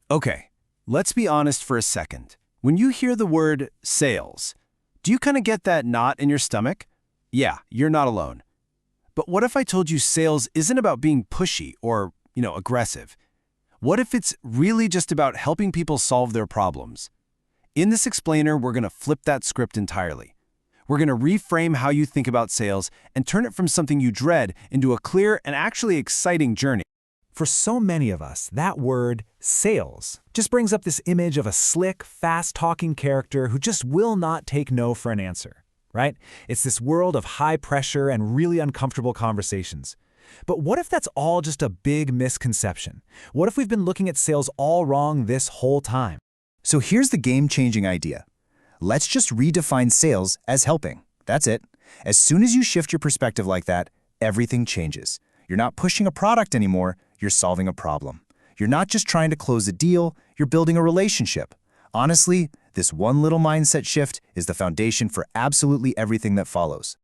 Okay, let's be honest for a second. When you hear the word sales, do you kind of get that knot in your stomach? Yeah, you're not alone. But what if I told you sales isn't about being pushy or, aggressive? What if it's really just about helping people solve their problems? In this explainer, we're going to flip that script entirely. We're going to reframe how you think about sales and turn it from something you dread into a clear and actually exciting journey. For so many of us, that word, sales, just brings up this image of a slick, fast-talking character who just will not take no for an answer, right? It's this world of high pressure and really uncomfortable conversations. But what if that's all just a big misconception? What if we've been looking at sales all wrong this whole time? So here's the game-changing idea. Let's just redefine sales as helping. That's it. As soon as you shift your perspective like that, everything changes. You're not pushing a product anymore, you're solving a problem. You're not just trying to close a deal, you're building a relationship. Honestly, this one little mindset shift is the foundation for absolutely everything that follows.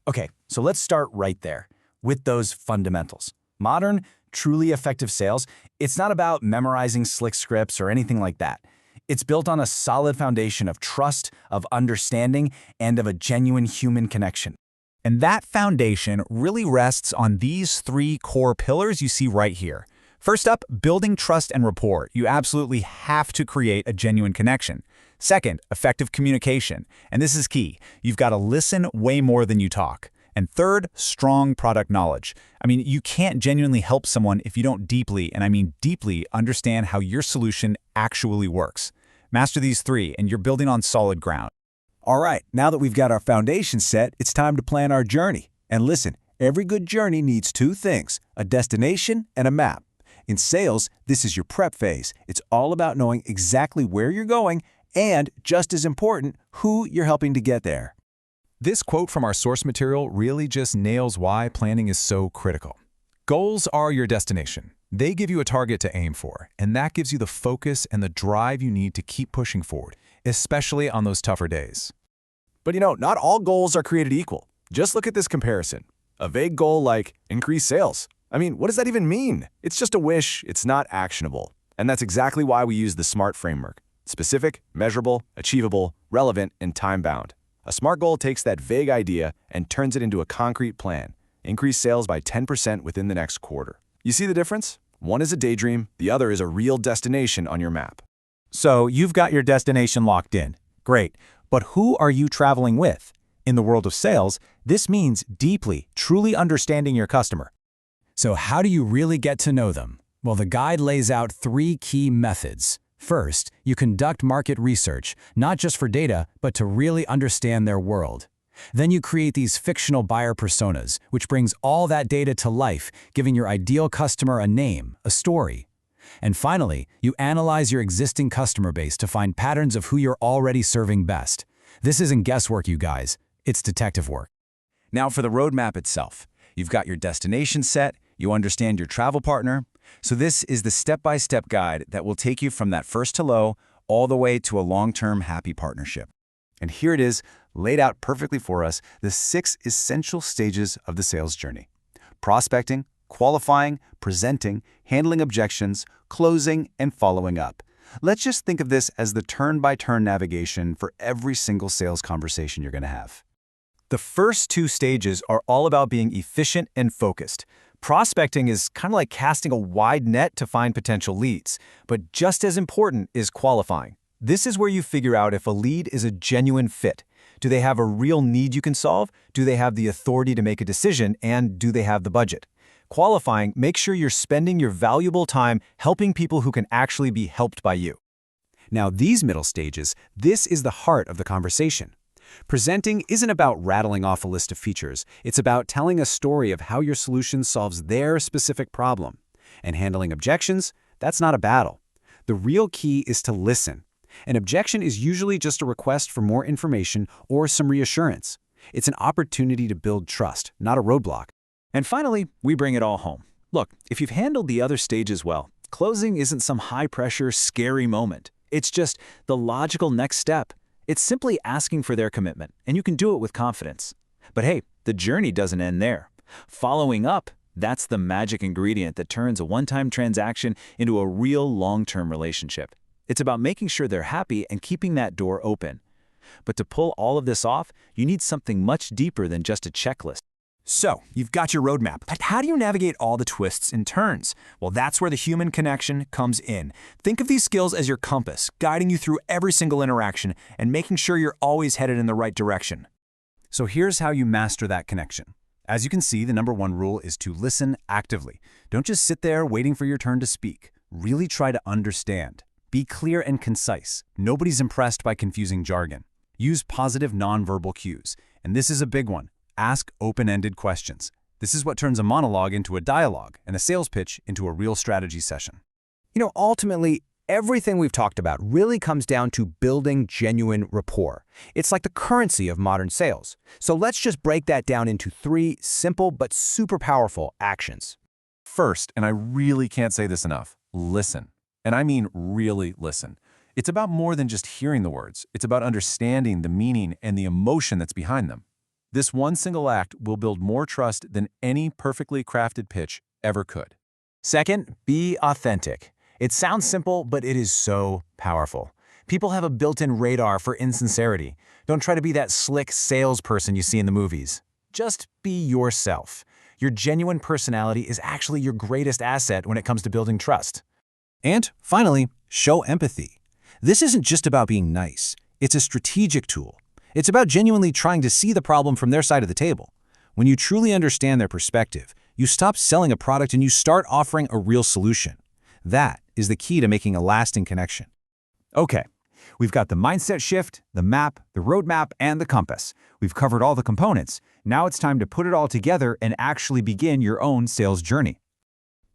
Okay, so let's start right there, with those fundamentals. Modern, truly effective sales, it's not about memorizing slick scripts or anything like that. It's built on a solid foundation of trust, of understanding, and of a genuine human connection. And that foundation really rests on these three core pillars you see right here. First up, building trust and rapport. You absolutely have to create a genuine connection. Second, effective communication. And this is key. You've got to listen way more than you talk. And third, strong product knowledge. You can't genuinely help someone if you don't deeply, and I mean deeply, understand how your solution actually works. Master these three, and you're building on solid ground. All right, now that we've got our foundation set, it's time to plan our journey. And listen, every good journey needs two things, a destination and a map. In sales, this is your prep phase. It's all about knowing exactly where you're going and, just as important, who you're helping to get there. This quote from our source material really just nails why planning is so critical. Goals are your destination. They give you a target to aim for, and that gives you the focus and the drive you need to keep pushing forward, especially on those tougher days. But not all goals are created equal. Just look at this comparison. A vague goal like increase sales. What does that even mean? It's just a wish, it's not actionable. And that's exactly why we use the SMART framework. Specific, measurable, achievable, relevant, and time-bound. A SMART goal takes that vague idea and turns it into a concrete plan. Increase sales by 10% within the next quarter. You see the difference? One is a daydream, the other is a real destination on your map. So you've got your destination locked in. Great. But who are you traveling with? In the world of sales, this means deeply, truly understanding your customer. So how do you really get to know them? Well, the guide lays out three key methods. First, you conduct market research, not just for data, but to really understand their world. Then you create these fictional buyer personas, which brings all that data to life, giving your ideal customer a name, a story. And finally, you analyze your existing customer base to find patterns of who you're already serving best. This isn't guesswork, you guys. It's detective work. Now for the roadmap itself. You've got your destination set, you understand your travel partner. So this is the step-by-step guide that will take you from that first hello all the way to a long-term happy partnership. And here it is, laid out perfectly for us, the 6 essential stages of the sales journey. Prospecting, qualifying, presenting, handling objections, closing, and following up. Let's just think of this as the turn-by-turn navigation for every single sales conversation you're going to have. The first 2 stages are all about being efficient and focused. Prospecting is kind of like casting a wide net to find potential leads, but just as important is qualifying. This is where you figure out if a lead is a genuine fit. Do they have a real need you can solve? Do they have the authority to make a decision? And do they have the budget? Qualifying, make sure you're spending your valuable time helping people who can actually be helped by you. Now these middle stages, this is the heart of the conversation. Presenting isn't about rattling off a list of features. It's about telling a story of how your solution solves their specific problem. And handling objections, that's not a battle. The real key is to listen. An objection is usually just a request for more information or some reassurance. It's an opportunity to build trust, not a roadblock. And finally, we bring it all home. Look, if you've handled the other stages well, closing isn't some high-pressure, scary moment. It's just the logical next step. It's simply asking for their commitment, and you can do it with confidence. But hey, the journey doesn't end there. Following up That's the magic ingredient that turns a one-time transaction into a real long-term relationship. It's about making sure they're happy and keeping that door open. But to pull all of this off, you need something much deeper than just a checklist. So, you've got your roadmap, but how do you navigate all the twists and turns? Well, that's where the human connection comes in. Think of these skills as your compass, guiding you through every single interaction and making sure you're always headed in the right direction. So here's how you master that connection. As you can see, the #1 rule is to listen actively. Don't just sit there waiting for your turn to speak. Really try to understand. Be clear and concise. Nobody's impressed by confusing jargon. Use positive nonverbal cues. And this is a big one. Ask open-ended questions. This is what turns a monologue into a dialogue and a sales pitch into a real strategy session. Ultimately, everything we've talked about really comes down to building genuine rapport. It's like the currency of modern sales. So let's just break that down into 3 simple but super powerful actions. First, and I really can't say this enough, listen. And I mean really listen. It's about more than just hearing the words. It's about understanding the meaning and the emotion that's behind them. This one single act will build more trust than any perfectly crafted pitch ever could. Second, be authentic. It sounds simple, but it is so powerful. People have a built-in radar for insincerity. Don't try to be that slick salesperson you see in the movies. Just be yourself. Your genuine personality is actually your greatest asset when it comes to building trust. And finally, show empathy. This isn't just about being nice. It's a strategic tool. It's about genuinely trying to see the problem from their side of the table. When you truly understand their perspective, you stop selling a product and you start offering a real solution. That is the key to making a lasting connection. Okay, we've got the mindset shift, the map, the roadmap, and the compass. We've covered all the components. Now it's time to put it all together and actually begin your own sales journey.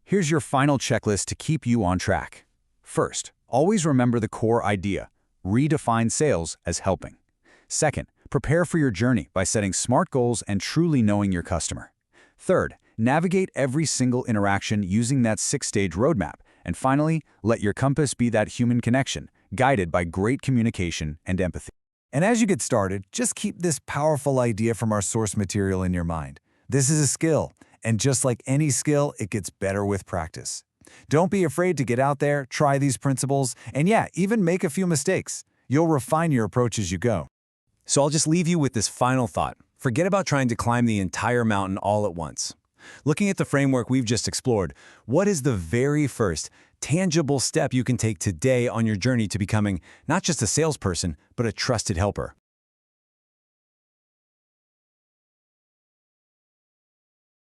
Here's your final checklist to keep you on track. First, always remember the core idea. Redefine sales as helping. Second, prepare for your journey by setting smart goals and truly knowing your customer. Third, navigate every single interaction using that 6-stage roadmap. And finally, let your compass be that human connection, guided by great communication and empathy. And as you get started, just keep this powerful idea from our source material in your mind. This is a skill, and just like any skill, it gets better with practice. Don't be afraid to get out there, try these principles, and even make a few mistakes. You'll refine your approach as you go. So I'll just leave you with this final thought. Forget about trying to climb the entire mountain all at once. Looking at the framework we've just explored, what is the very first tangible step you can take today on your journey to becoming not just a salesperson, but a trusted helper?